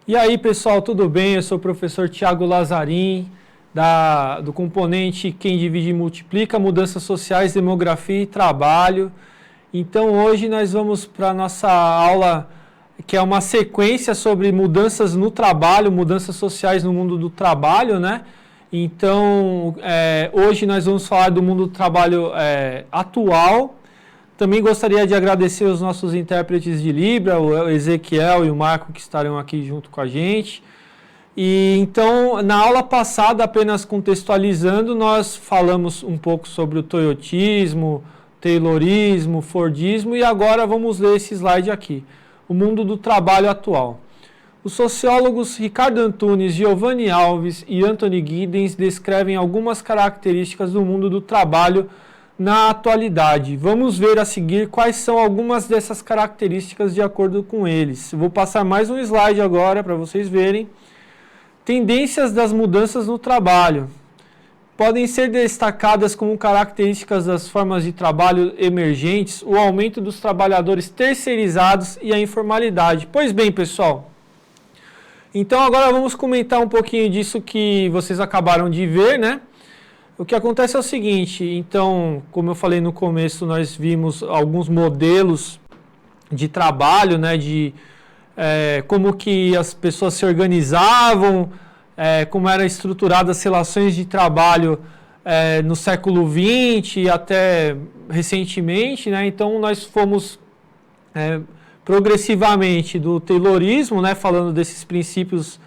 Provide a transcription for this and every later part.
E aí, pessoal, tudo bem? Eu sou o professor Thiago Lazarim, do componente Quem Divide Multiplica, Mudanças Sociais, Demografia e Trabalho. Então, hoje nós vamos para a nossa aula, que é uma sequência sobre mudanças no trabalho, mudanças sociais no mundo do trabalho, né? Então, hoje nós vamos falar do mundo do trabalho atual. Também gostaria de agradecer os nossos intérpretes de Libra, o Ezequiel e o Marco, que estarão aqui junto com a gente. E então, na aula passada, apenas contextualizando, nós falamos um pouco sobre o toyotismo, taylorismo, fordismo, e agora vamos ler esse slide aqui, o mundo do trabalho atual. Os sociólogos Ricardo Antunes, Giovanni Alves e Anthony Giddens descrevem algumas características do mundo do trabalho na atualidade. Vamos ver a seguir quais são algumas dessas características de acordo com eles. Vou passar mais um slide agora para vocês verem. Tendências das mudanças no trabalho. Podem ser destacadas como características das formas de trabalho emergentes o aumento dos trabalhadores terceirizados e a informalidade. Pois bem, pessoal, então agora vamos comentar um pouquinho disso que vocês acabaram de ver, né? O que acontece é o seguinte, então, como eu falei no começo, nós vimos alguns modelos de trabalho, né, de como que as pessoas se organizavam, como eram estruturadas as relações de trabalho no século XX e até recentemente, né? Então, nós fomos progressivamente do taylorismo, né, falando desses princípios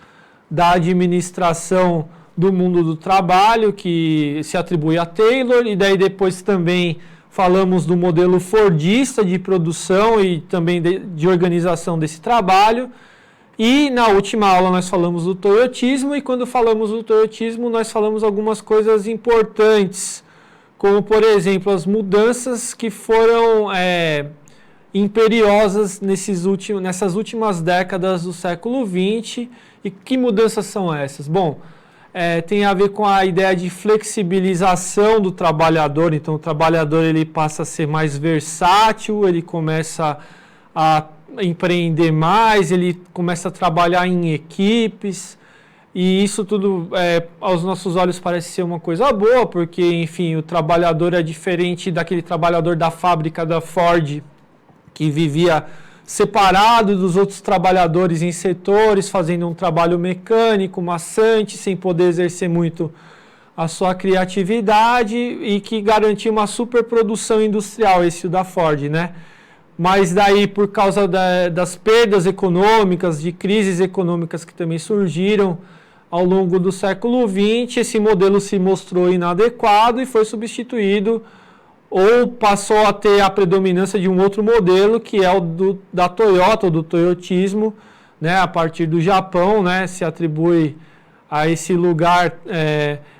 da administração do mundo do trabalho, que se atribui a Taylor, e daí depois também falamos do modelo fordista de produção e também de organização desse trabalho, e na última aula nós falamos do toyotismo, e quando falamos do toyotismo nós falamos algumas coisas importantes, como por exemplo as mudanças que foram imperiosas nessas últimas décadas do século XX. E que mudanças são essas? Bom, tem a ver com a ideia de flexibilização do trabalhador. Então, o trabalhador ele passa a ser mais versátil, ele começa a empreender mais, ele começa a trabalhar em equipes, e isso tudo, aos nossos olhos, parece ser uma coisa boa, porque, enfim, o trabalhador é diferente daquele trabalhador da fábrica da Ford, que vivia separado dos outros trabalhadores em setores, fazendo um trabalho mecânico, maçante, sem poder exercer muito a sua criatividade e que garantia uma superprodução industrial, esse da Ford, né? Mas daí, por causa das perdas econômicas, de crises econômicas que também surgiram ao longo do século XX, esse modelo se mostrou inadequado e foi substituído ou passou a ter a predominância de um outro modelo, que é o da Toyota, ou do toyotismo, né, a partir do Japão, né, se atribui a esse lugar,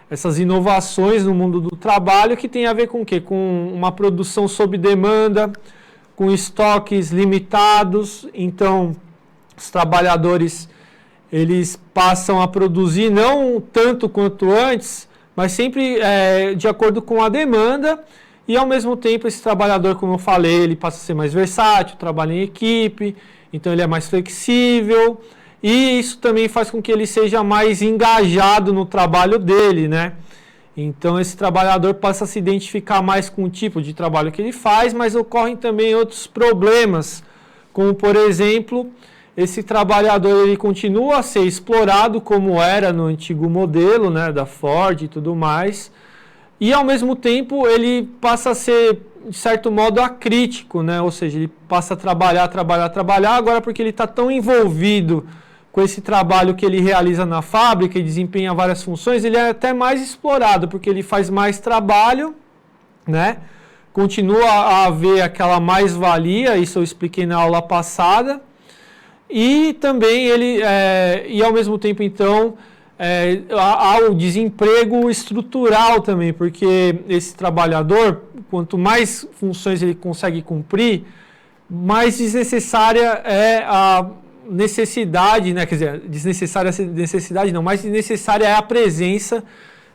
essas inovações no mundo do trabalho, que tem a ver com o quê? Com uma produção sob demanda, com estoques limitados. Então, os trabalhadores eles passam a produzir não tanto quanto antes, mas sempre de acordo com a demanda. E, ao mesmo tempo, esse trabalhador, como eu falei, ele passa a ser mais versátil, trabalha em equipe, então ele é mais flexível, e isso também faz com que ele seja mais engajado no trabalho dele, né? Então, esse trabalhador passa a se identificar mais com o tipo de trabalho que ele faz, mas ocorrem também outros problemas, como, por exemplo, esse trabalhador ele continua a ser explorado como era no antigo modelo, né, da Ford e tudo mais. E, ao mesmo tempo, ele passa a ser, de certo modo, acrítico, né? Ou seja, ele passa a trabalhar, agora porque ele está tão envolvido com esse trabalho que ele realiza na fábrica e desempenha várias funções, ele é até mais explorado, porque ele faz mais trabalho, né? Continua a haver aquela mais-valia, isso eu expliquei na aula passada, e também e ao mesmo tempo, então, há o desemprego estrutural também, porque esse trabalhador, quanto mais funções ele consegue cumprir, mais desnecessária é a necessidade, né? Quer dizer, mais desnecessária é a presença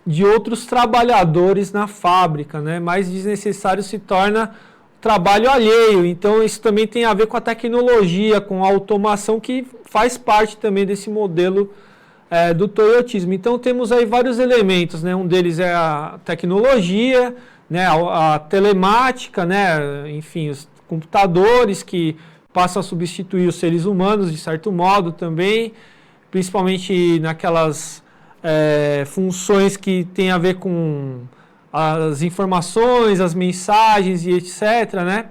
de outros trabalhadores na fábrica, né? Mais desnecessário se torna trabalho alheio. Então, isso também tem a ver com a tecnologia, com a automação, que faz parte também desse modelo do toyotismo. Então, temos aí vários elementos, né? Um deles é a tecnologia, né? A telemática, né? Enfim, os computadores que passam a substituir os seres humanos, de certo modo, também, principalmente naquelas funções que têm a ver com as informações, as mensagens e etc, né?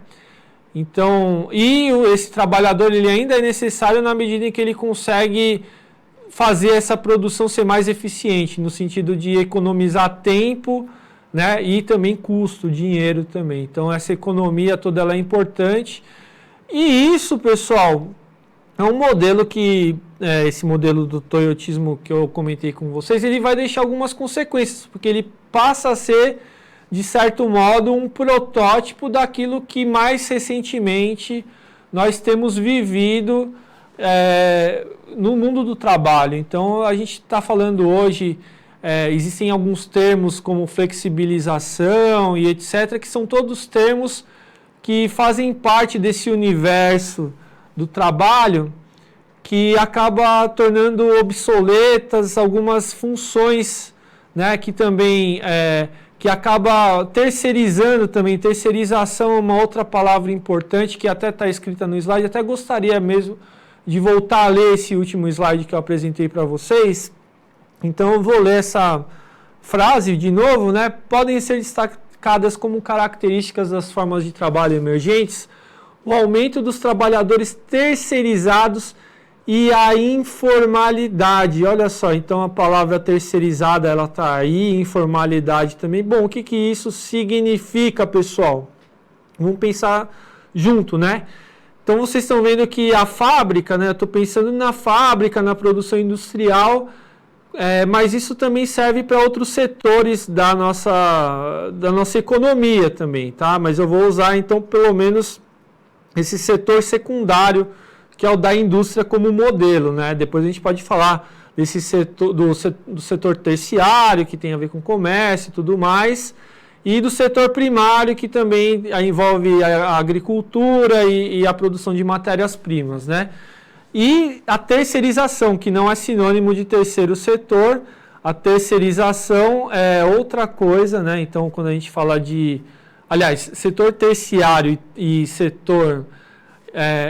Então, esse trabalhador ele ainda é necessário na medida em que ele consegue fazer essa produção ser mais eficiente, no sentido de economizar tempo, né? E também custo, dinheiro também. Então, essa economia toda ela é importante. E isso, pessoal, é um modelo que, esse modelo do toyotismo que eu comentei com vocês, ele vai deixar algumas consequências, porque ele passa a ser, de certo modo, um protótipo daquilo que mais recentemente nós temos vivido no mundo do trabalho. Então, a gente está falando hoje, existem alguns termos como flexibilização e etc., que são todos termos que fazem parte desse universo do trabalho, que acaba tornando obsoletas algumas funções, né, que também que acaba terceirizando também. Terceirização é uma outra palavra importante que até está escrita no slide. Até gostaria mesmo de voltar a ler esse último slide que eu apresentei para vocês. Então eu vou ler essa frase de novo, né? Podem ser destacadas como características das formas de trabalho emergentes o aumento dos trabalhadores terceirizados e a informalidade. Olha só, então a palavra terceirizada ela está aí, informalidade também. Bom, o que isso significa, pessoal? Vamos pensar junto, né? Então vocês estão vendo que a fábrica, né? Eu estou pensando na fábrica, na produção industrial, mas isso também serve para outros setores da nossa economia também, tá? Mas eu vou usar então pelo menos esse setor secundário, que é o da indústria como modelo, né? Depois a gente pode falar desse setor, do setor terciário, que tem a ver com comércio e tudo mais, e do setor primário, que também envolve a agricultura e a produção de matérias-primas, né? E a terceirização, que não é sinônimo de terceiro setor. A terceirização é outra coisa, né? Então, quando a gente fala de... Aliás, setor terciário e setor...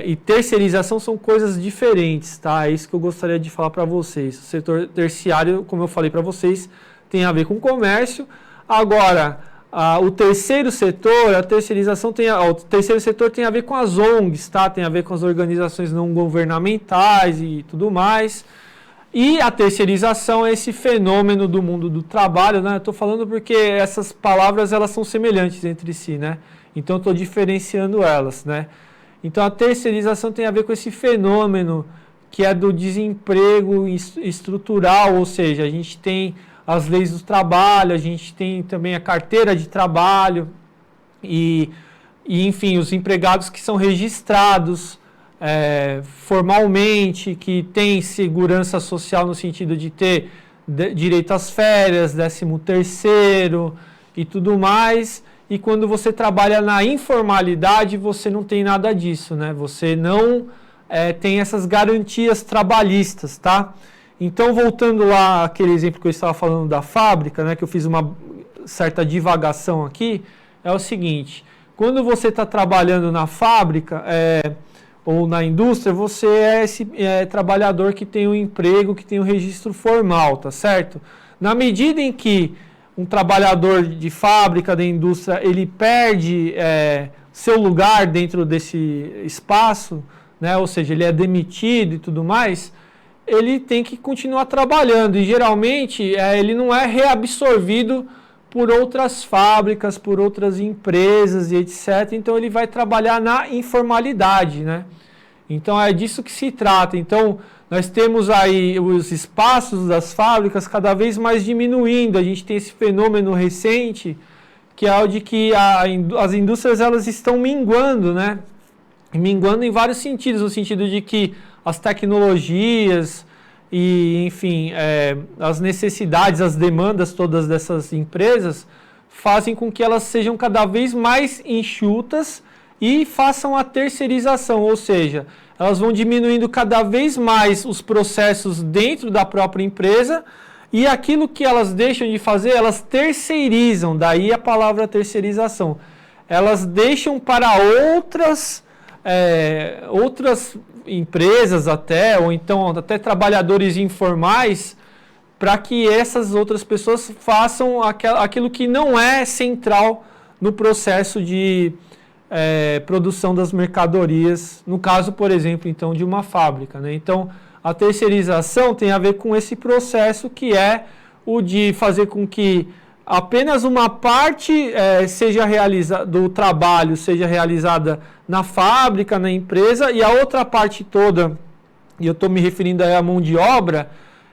e terceirização são coisas diferentes, tá? É isso que eu gostaria de falar para vocês. O setor terciário, como eu falei para vocês, tem a ver com comércio. Agora, o terceiro setor, a terceirização o terceiro setor tem a ver com as ONGs, tá? Tem a ver com as organizações não governamentais e tudo mais. E a terceirização é esse fenômeno do mundo do trabalho, né? Eu estou falando porque essas palavras elas são semelhantes entre si, né? Então, eu estou diferenciando elas, né? Então, a terceirização tem a ver com esse fenômeno que é do desemprego estrutural, ou seja, a gente tem as leis do trabalho, a gente tem também a carteira de trabalho e enfim, os empregados que são registrados formalmente, que têm segurança social no sentido de ter direito às férias, 13º e tudo mais. E quando você trabalha na informalidade, você não tem nada disso, né? Você não tem essas garantias trabalhistas, tá? Então, voltando lá àquele exemplo que eu estava falando da fábrica, né? Que eu fiz uma certa divagação aqui, é o seguinte: quando você está trabalhando na fábrica ou na indústria, você é esse trabalhador que tem um emprego, que tem um registro formal, tá certo? Na medida em que um trabalhador de fábrica, da indústria, ele perde seu lugar dentro desse espaço, né? Ou seja, ele é demitido e tudo mais, ele tem que continuar trabalhando. E geralmente ele não é reabsorvido por outras fábricas, por outras empresas e etc. Então ele vai trabalhar na informalidade, né? Então é disso que se trata. Então nós temos aí os espaços das fábricas cada vez mais diminuindo. A gente tem esse fenômeno recente, que é o de que as indústrias elas estão minguando, né? Minguando em vários sentidos, no sentido de que as tecnologias e, enfim, as necessidades, as demandas todas dessas empresas fazem com que elas sejam cada vez mais enxutas e façam a terceirização, ou seja, elas vão diminuindo cada vez mais os processos dentro da própria empresa e aquilo que elas deixam de fazer, elas terceirizam, daí a palavra terceirização. Elas deixam para outras empresas até, ou então até trabalhadores informais, para que essas outras pessoas façam aquilo que não é central no processo de produção das mercadorias, no caso, por exemplo, então, de uma fábrica, né? Então, a terceirização tem a ver com esse processo que é o de fazer com que apenas uma parte do trabalho seja realizada na fábrica, na empresa, e a outra parte toda, e eu estou me referindo aí à mão de obra,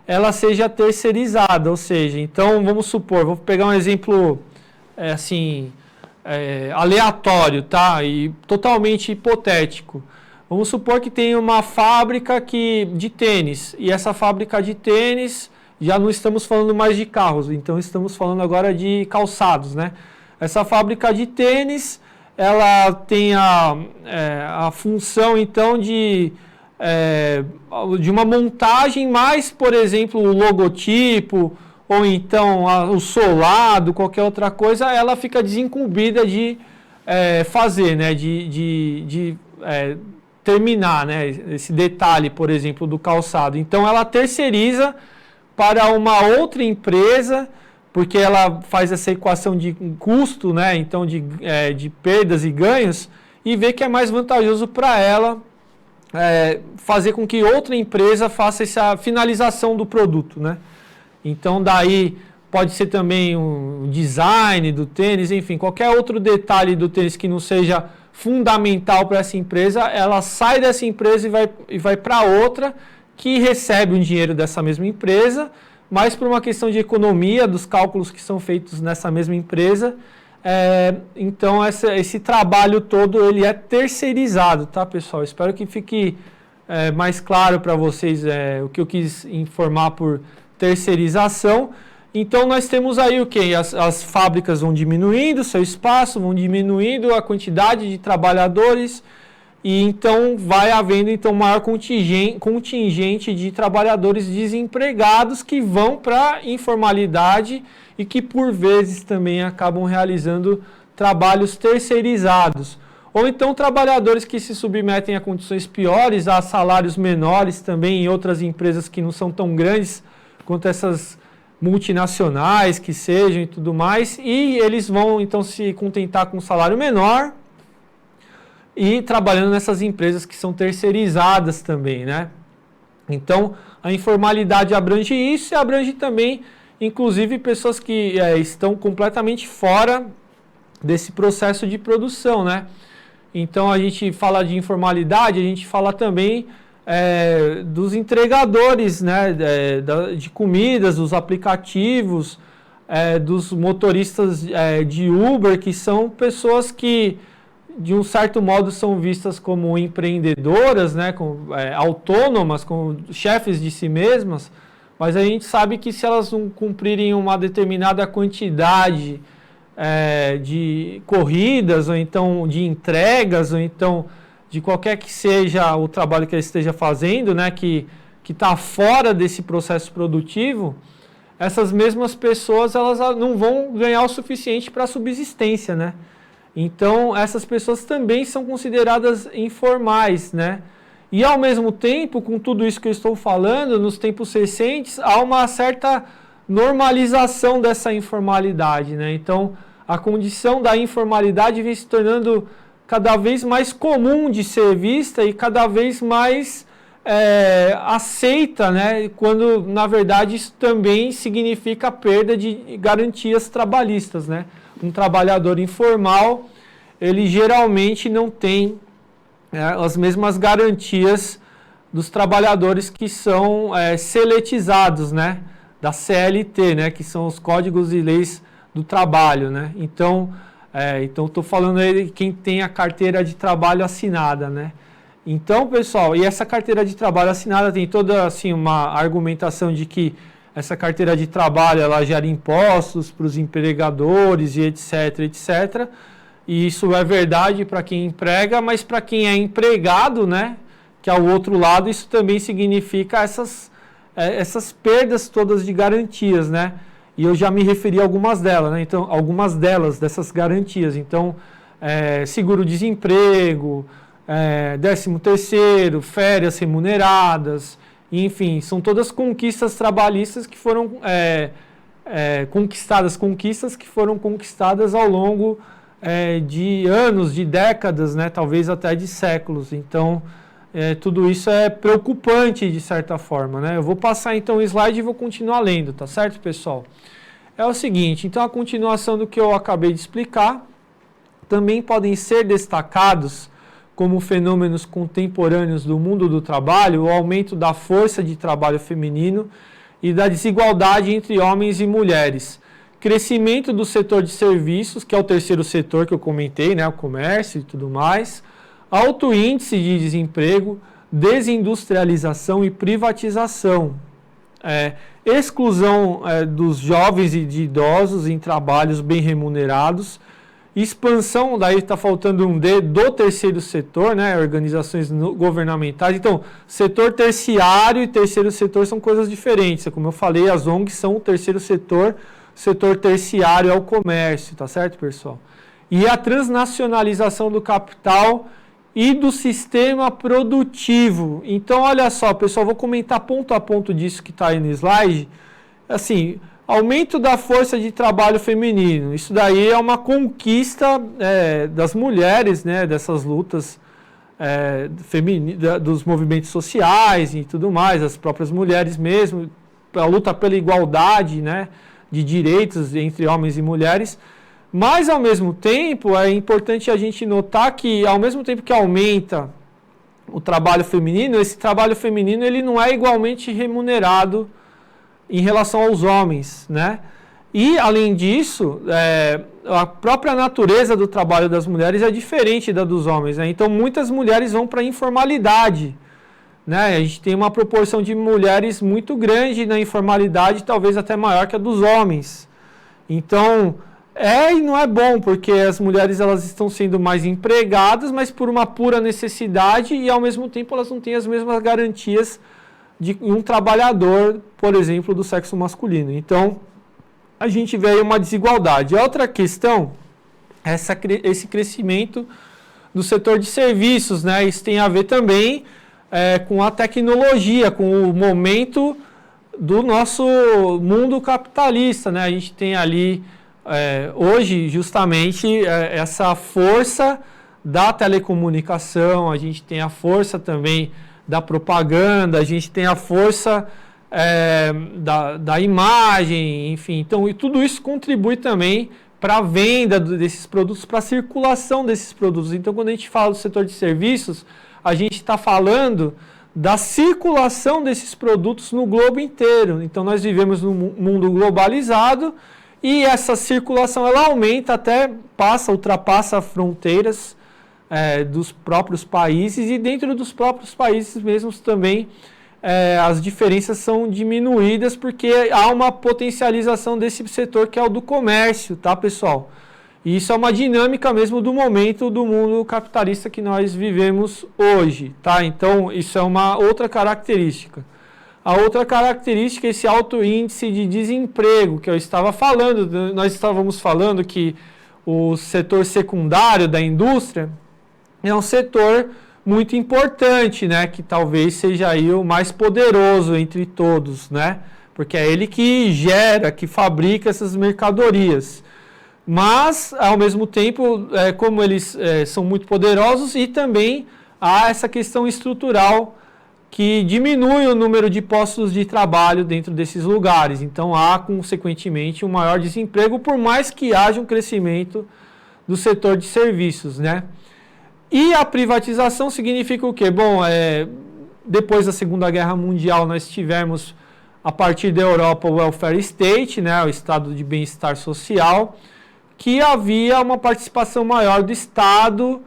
ela seja terceirizada, ou seja, então vamos supor, vou pegar um exemplo aleatório, tá? E totalmente hipotético. Vamos supor que tem uma fábrica de tênis, e essa fábrica de tênis, já não estamos falando mais de carros, então estamos falando agora de calçados, né? Essa fábrica de tênis, ela tem a função, então, de uma montagem mais, por exemplo, o logotipo, ou então o solado, qualquer outra coisa, ela fica desincumbida de fazer, né? De terminar, né? Esse detalhe, por exemplo, do calçado. Então, ela terceiriza para uma outra empresa, porque ela faz essa equação de custo, né? Então, de perdas e ganhos, e vê que é mais vantajoso para ela fazer com que outra empresa faça essa finalização do produto, né? Então, daí pode ser também um design do tênis, enfim, qualquer outro detalhe do tênis que não seja fundamental para essa empresa, ela sai dessa empresa e vai para outra, que recebe o dinheiro dessa mesma empresa, mas por uma questão de economia dos cálculos que são feitos nessa mesma empresa, então esse trabalho todo ele é terceirizado, tá, pessoal? Espero que fique mais claro para vocês o que eu quis informar por terceirização. Então nós temos aí o que? As fábricas vão diminuindo seu espaço, vão diminuindo a quantidade de trabalhadores, e então vai havendo então maior contingente de trabalhadores desempregados que vão para a informalidade e que por vezes também acabam realizando trabalhos terceirizados. Ou então trabalhadores que se submetem a condições piores, a salários menores também em outras empresas que não são tão grandes quanto essas multinacionais que sejam e tudo mais, e eles vão então se contentar com um salário menor e trabalhando nessas empresas que são terceirizadas também, né? Então, a informalidade abrange isso e abrange também, inclusive, pessoas que estão completamente fora desse processo de produção, né? Então, a gente fala de informalidade, a gente fala também dos entregadores, né? De comidas, dos aplicativos, dos motoristas de Uber, que são pessoas que de um certo modo são vistas como empreendedoras, né, autônomas, como chefes de si mesmas, mas a gente sabe que se elas não cumprirem uma determinada quantidade de corridas, ou então de entregas, ou então de qualquer que seja o trabalho que ela esteja fazendo, né, que está fora desse processo produtivo, essas mesmas pessoas elas não vão ganhar o suficiente para a subsistência, né? Então, essas pessoas também são consideradas informais, né? E, ao mesmo tempo, com tudo isso que eu estou falando, nos tempos recentes, há uma certa normalização dessa informalidade, né? Então, a condição da informalidade vem se tornando cada vez mais comum de ser vista e cada vez mais aceita, né? Quando, na verdade, isso também significa a perda de garantias trabalhistas, né? Um trabalhador informal, ele geralmente não tem as mesmas garantias dos trabalhadores que são seletizados, né, da CLT, né, que são os códigos e leis do trabalho, né? Então estou falando aí de quem tem a carteira de trabalho assinada, né? Então, pessoal, e essa carteira de trabalho assinada tem toda assim uma argumentação de que essa carteira de trabalho ela gera impostos para os empregadores e etc, etc. e isso é verdade para quem emprega, mas para quem é empregado, né, que é o outro lado, isso também significa essas perdas todas de garantias, né? E eu já me referi a algumas delas, né? Então, algumas delas, dessas garantias. Então, seguro-desemprego, 13º, férias remuneradas, enfim, são todas conquistas trabalhistas que foram conquistas que foram conquistadas ao longo de anos, de décadas, né? Talvez até de séculos. Então, tudo isso é preocupante de certa forma, né? Eu vou passar então o slide e vou continuar lendo, tá certo, pessoal? É o seguinte, então a continuação do que eu acabei de explicar, também podem ser destacados como fenômenos contemporâneos do mundo do trabalho, o aumento da força de trabalho feminino e da desigualdade entre homens e mulheres. Crescimento do setor de serviços, que é o terceiro setor que eu comentei, né, o comércio e tudo mais. Alto índice de desemprego, desindustrialização e privatização. Exclusão dos jovens e de idosos em trabalhos bem remunerados. Expansão, daí está faltando um D, do terceiro setor, né, organizações governamentais. Então, setor terciário e terceiro setor são coisas diferentes. Como eu falei, as ONGs são o terceiro setor terciário é o comércio, tá certo, pessoal? E a transnacionalização do capital e do sistema produtivo. Então, olha só, pessoal, vou comentar ponto a ponto disso que está aí no slide. Assim, aumento da força de trabalho feminino. Isso daí é uma conquista das mulheres, né, dessas lutas dos movimentos sociais e tudo mais, as próprias mulheres mesmo, a luta pela igualdade, né, de direitos entre homens e mulheres. Mas, ao mesmo tempo, é importante a gente notar que, ao mesmo tempo que aumenta o trabalho feminino, esse trabalho feminino ele não é igualmente remunerado em relação aos homens, né? E, além disso, a própria natureza do trabalho das mulheres é diferente da dos homens, né? Então, muitas mulheres vão para a informalidade, né? A gente tem uma proporção de mulheres muito grande na informalidade, talvez até maior que a dos homens. Então, e não é bom, porque as mulheres elas estão sendo mais empregadas, mas por uma pura necessidade e, ao mesmo tempo, elas não têm as mesmas garantias de um trabalhador, por exemplo, do sexo masculino. Então, a gente vê aí uma desigualdade. A outra questão é esse crescimento do setor de serviços, né? Isso tem a ver também com a tecnologia, com o momento do nosso mundo capitalista, né? A gente tem ali, hoje, justamente, essa força da telecomunicação, a gente tem a força também da propaganda, a gente tem a força da imagem, enfim. Então, e tudo isso contribui também para a venda desses produtos, para a circulação desses produtos. Então, quando a gente fala do setor de serviços, a gente está falando da circulação desses produtos no globo inteiro. Então, nós vivemos num mundo globalizado e essa circulação ela aumenta até ultrapassa fronteiras dos próprios países, e dentro dos próprios países mesmos também as diferenças são diminuídas porque há uma potencialização desse setor que é o do comércio, tá, pessoal? E isso é uma dinâmica mesmo do momento do mundo capitalista que nós vivemos hoje, tá? Então, isso é uma outra característica. A outra característica é esse alto índice de desemprego que eu estava falando. Nós estávamos falando que o setor secundário da indústria é um setor muito importante, né? Que talvez seja aí o mais poderoso entre todos, né? Porque é ele que gera, que fabrica essas mercadorias. Mas, ao mesmo tempo, como eles são muito poderosos, e também há essa questão estrutural que diminui o número de postos de trabalho dentro desses lugares. Então, há, consequentemente, um maior desemprego, por mais que haja um crescimento do setor de serviços, né? E a privatização significa o quê? Bom, depois da Segunda Guerra Mundial, nós tivemos, a partir da Europa, o welfare state, né, o estado de bem-estar social, que havia uma participação maior do Estado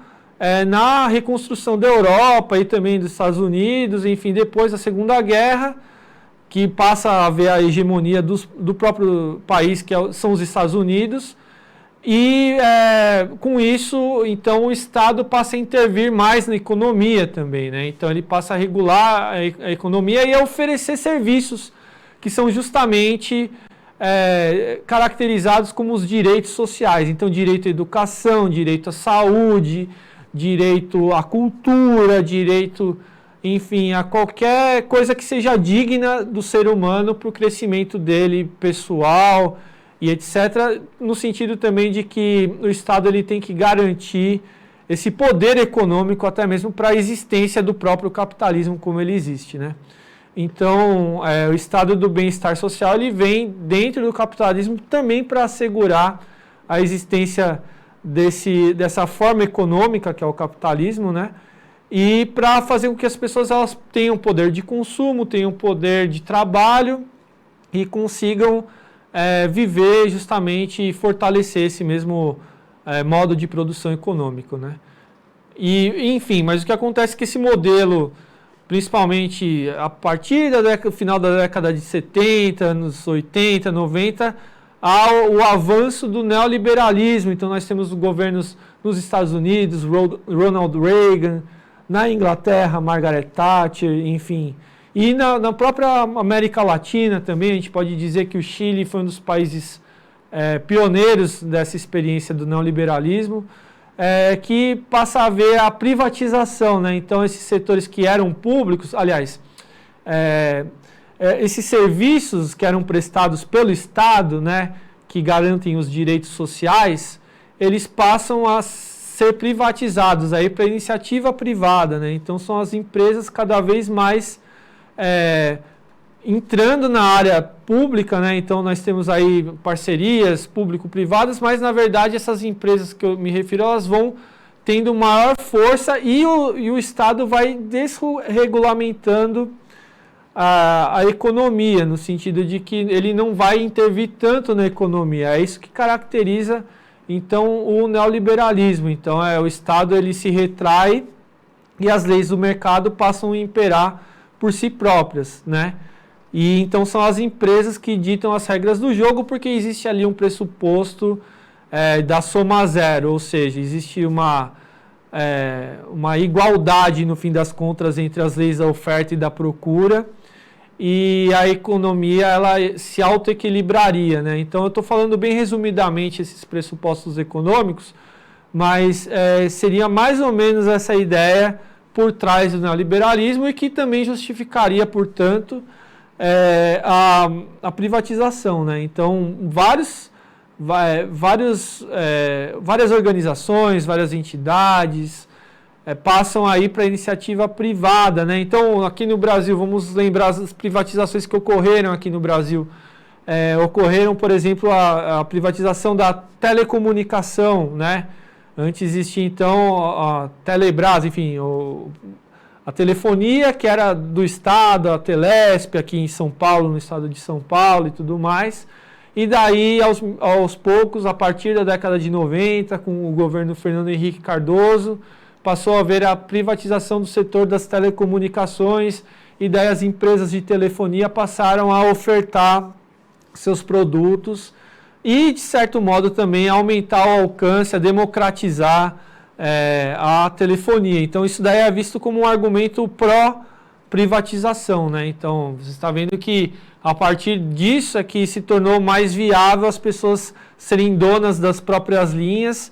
na reconstrução da Europa e também dos Estados Unidos, enfim, depois da Segunda Guerra, que passa a haver a hegemonia do próprio país, que são os Estados Unidos, E com isso, então, o Estado passa a intervir mais na economia também, né? Então ele passa a regular a economia e a oferecer serviços que são justamente caracterizados como os direitos sociais. Então, direito à educação, direito à saúde, direito à cultura, direito, enfim, a qualquer coisa que seja digna do ser humano para o crescimento dele pessoal e etc., no sentido também de que o Estado ele tem que garantir esse poder econômico até mesmo para a existência do próprio capitalismo como ele existe, né? Então, o estado do bem-estar social ele vem dentro do capitalismo também para assegurar a existência dessa forma econômica que é o capitalismo, né? E para fazer com que as pessoas elas tenham poder de consumo, tenham poder de trabalho e consigam viver justamente e fortalecer esse mesmo modo de produção econômico, né? E, enfim, mas o que acontece é que esse modelo, principalmente a partir do final da década de 70, anos 80, 90, há o avanço do neoliberalismo. Então nós temos governos nos Estados Unidos, Ronald Reagan, na Inglaterra, Margaret Thatcher, enfim. E na própria América Latina também, a gente pode dizer que o Chile foi um dos países pioneiros dessa experiência do neoliberalismo, que passa a haver a privatização, né? Então, esses setores que eram públicos, aliás, esses serviços que eram prestados pelo Estado, né, que garantem os direitos sociais, eles passam a ser privatizados aí para iniciativa privada, né? Então, são as empresas cada vez mais entrando na área pública, né? Então nós temos aí parcerias público-privadas, mas na verdade essas empresas que eu me refiro, elas vão tendo maior força e o Estado vai desregulamentando a economia, no sentido de que ele não vai intervir tanto na economia. É isso que caracteriza então o neoliberalismo. Então o Estado ele se retrai e as leis do mercado passam a imperar por si próprias, né? E então são as empresas que ditam as regras do jogo, porque existe ali um pressuposto da soma zero, ou seja, existe uma igualdade no fim das contas entre as leis da oferta e da procura, e a economia ela se autoequilibraria, né? Então eu estou falando bem resumidamente esses pressupostos econômicos, mas seria mais ou menos essa ideia por trás do neoliberalismo e que também justificaria, portanto, a privatização, né? Então, várias organizações, várias entidades passam aí para a iniciativa privada, né? Então, aqui no Brasil, vamos lembrar as privatizações que ocorreram aqui no Brasil. Ocorreram, por exemplo, a privatização da telecomunicação, né? Antes existia, então, a Telebrás, enfim, a telefonia, que era do Estado, a Telesp, aqui em São Paulo, no estado de São Paulo e tudo mais. E daí, aos poucos, a partir da década de 90, com o governo Fernando Henrique Cardoso, passou a haver a privatização do setor das telecomunicações, e daí as empresas de telefonia passaram a ofertar seus produtos e, de certo modo, também aumentar o alcance, a democratizar a telefonia. Então, isso daí é visto como um argumento pró-privatização, né? Então, você está vendo que a partir disso é que se tornou mais viável as pessoas serem donas das próprias linhas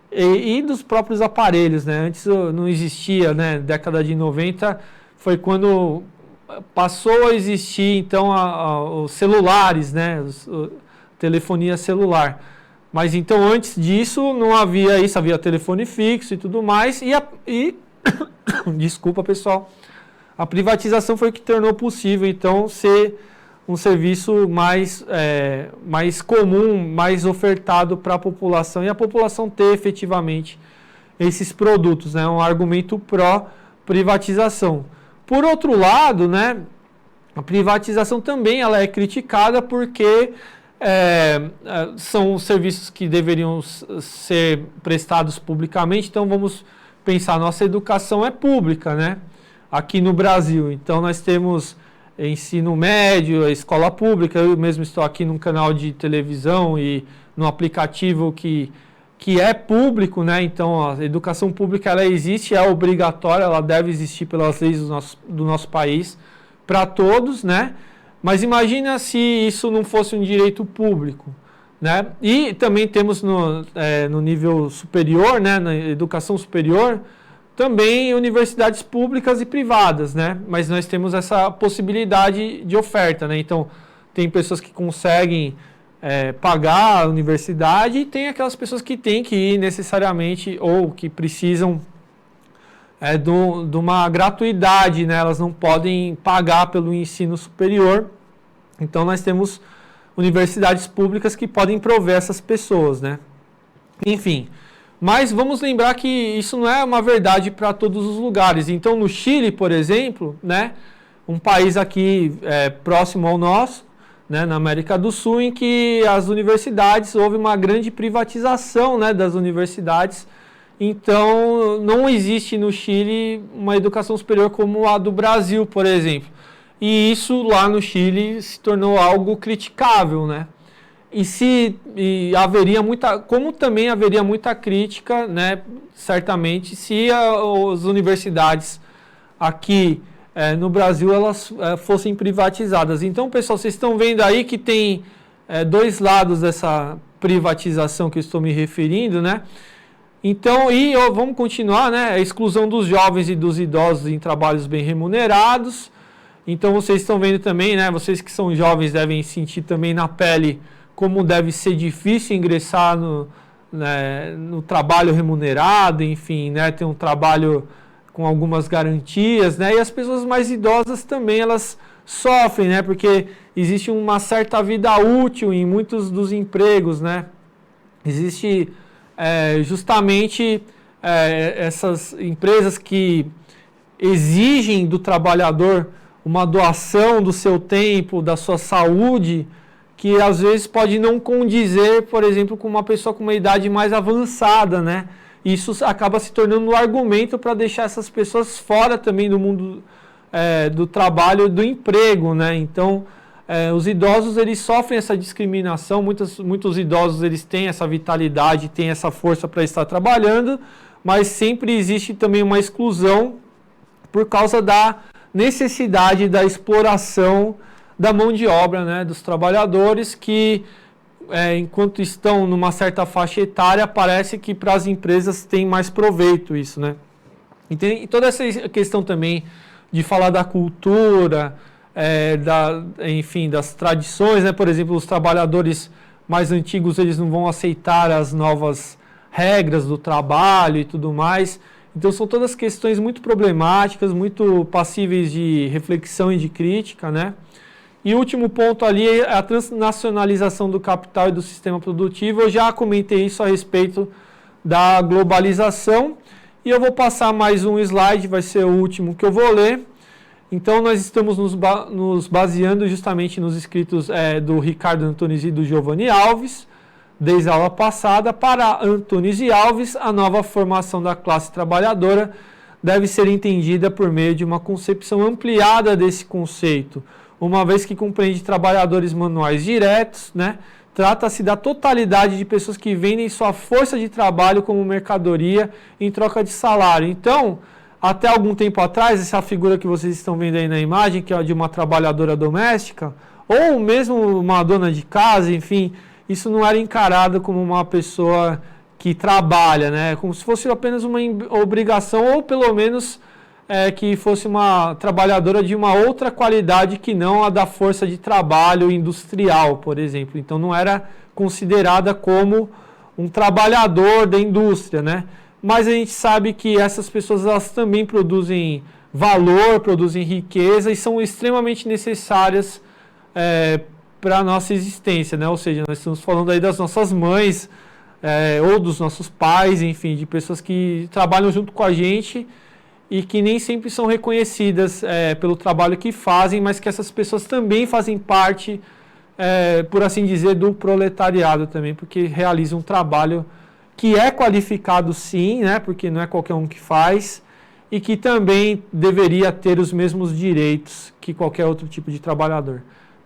e dos próprios aparelhos, né? Antes não existia, né? Década de 90 foi quando passou a existir, então, os celulares, né? Telefonia celular. Mas então antes disso não havia isso, havia telefone fixo e tudo mais, desculpa pessoal, a privatização foi o que tornou possível então ser um serviço mais comum, mais ofertado para a população e a população ter efetivamente esses produtos, né? Um argumento pró-privatização. Por outro lado, né, a privatização também ela é criticada porque são serviços que deveriam ser prestados publicamente, então vamos pensar, nossa educação é pública, né? Aqui no Brasil, então nós temos ensino médio, a escola pública, eu mesmo estou aqui num canal de televisão e no aplicativo que é público, né? Então a educação pública ela existe, é obrigatória, ela deve existir pelas leis do nosso país para todos, né? Mas imagina se isso não fosse um direito público, né? E também temos no nível superior, né? Na educação superior, também universidades públicas e privadas, né? Mas nós temos essa possibilidade de oferta, né? Então tem pessoas que conseguem pagar a universidade e tem aquelas pessoas que têm que ir necessariamente ou que precisam de uma gratuidade, né? Elas não podem pagar pelo ensino superior. Então nós temos universidades públicas que podem prover essas pessoas, né? Enfim, mas vamos lembrar que isso não é uma verdade para todos os lugares. Então no Chile, por exemplo, né? Um país aqui próximo ao nosso, né, na América do Sul, em que as universidades, houve uma grande privatização, né, das universidades. Então, não existe no Chile uma educação superior como a do Brasil, por exemplo. E isso lá no Chile se tornou algo criticável, né? E haveria como também haveria muita crítica, né, certamente, se as universidades aqui no Brasil elas fossem privatizadas. Então, pessoal, vocês estão vendo aí que tem dois lados dessa privatização que eu estou me referindo, né? Então, vamos continuar, né? A exclusão dos jovens e dos idosos em trabalhos bem remunerados. Então, vocês estão vendo também, né? Vocês que são jovens devem sentir também na pele como deve ser difícil ingressar no trabalho remunerado, enfim, né? Ter um trabalho com algumas garantias, né? E as pessoas mais idosas também, elas sofrem, né? Porque existe uma certa vida útil em muitos dos empregos, né? Existe justamente essas empresas que exigem do trabalhador uma doação do seu tempo, da sua saúde, que às vezes pode não condizer, por exemplo, com uma pessoa com uma idade mais avançada, né? Isso acaba se tornando um argumento para deixar essas pessoas fora também do mundo do trabalho, do emprego, né? Então, os idosos, eles sofrem essa discriminação, muitos idosos, eles têm essa vitalidade, têm essa força para estar trabalhando, mas sempre existe também uma exclusão por causa da necessidade da exploração da mão de obra, né? Dos trabalhadores que enquanto estão numa certa faixa etária, parece que para as empresas tem mais proveito isso, né? E tem toda essa questão também de falar da cultura, enfim, das tradições, né? Por exemplo, os trabalhadores mais antigos, eles não vão aceitar as novas regras do trabalho e tudo mais. Então são todas questões muito problemáticas, muito passíveis de reflexão e de crítica, né? E o último ponto ali é a transnacionalização do capital e do sistema produtivo. Eu já comentei isso a respeito da globalização. E eu vou passar mais um slide, vai ser o último que eu vou ler. Então, nós estamos nos baseando justamente nos escritos do Ricardo Antunes e do Giovanni Alves, desde a aula passada. Para Antunes e Alves, a nova formação da classe trabalhadora deve ser entendida por meio de uma concepção ampliada desse conceito, uma vez que compreende trabalhadores manuais diretos, né? Trata-se da totalidade de pessoas que vendem sua força de trabalho como mercadoria em troca de salário. Então, até algum tempo atrás, essa figura que vocês estão vendo aí na imagem, que é de uma trabalhadora doméstica, ou mesmo uma dona de casa, enfim, isso não era encarado como uma pessoa que trabalha, né? Como se fosse apenas uma obrigação, ou pelo menos que fosse uma trabalhadora de uma outra qualidade que não a da força de trabalho industrial, por exemplo. Então não era considerada como um trabalhador da indústria, né? Mas a gente sabe que essas pessoas, elas também produzem valor, produzem riqueza e são extremamente necessárias para a nossa existência, né? Ou seja, nós estamos falando aí das nossas mães ou dos nossos pais, enfim, de pessoas que trabalham junto com a gente e que nem sempre são reconhecidas pelo trabalho que fazem, mas que essas pessoas também fazem parte, por assim dizer, do proletariado também, porque realizam um trabalho que é qualificado sim, né, porque não é qualquer um que faz, e que também deveria ter os mesmos direitos que qualquer outro tipo de trabalhador.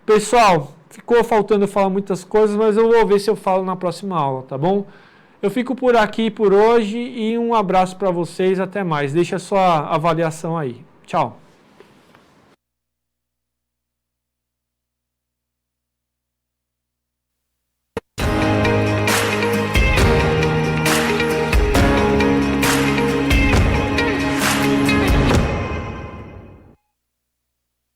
Pessoal, ficou faltando eu falar muitas coisas, mas eu vou ver se eu falo na próxima aula, tá bom? Eu fico por aqui por hoje e um abraço para vocês, até mais. Deixa a sua avaliação aí. Tchau.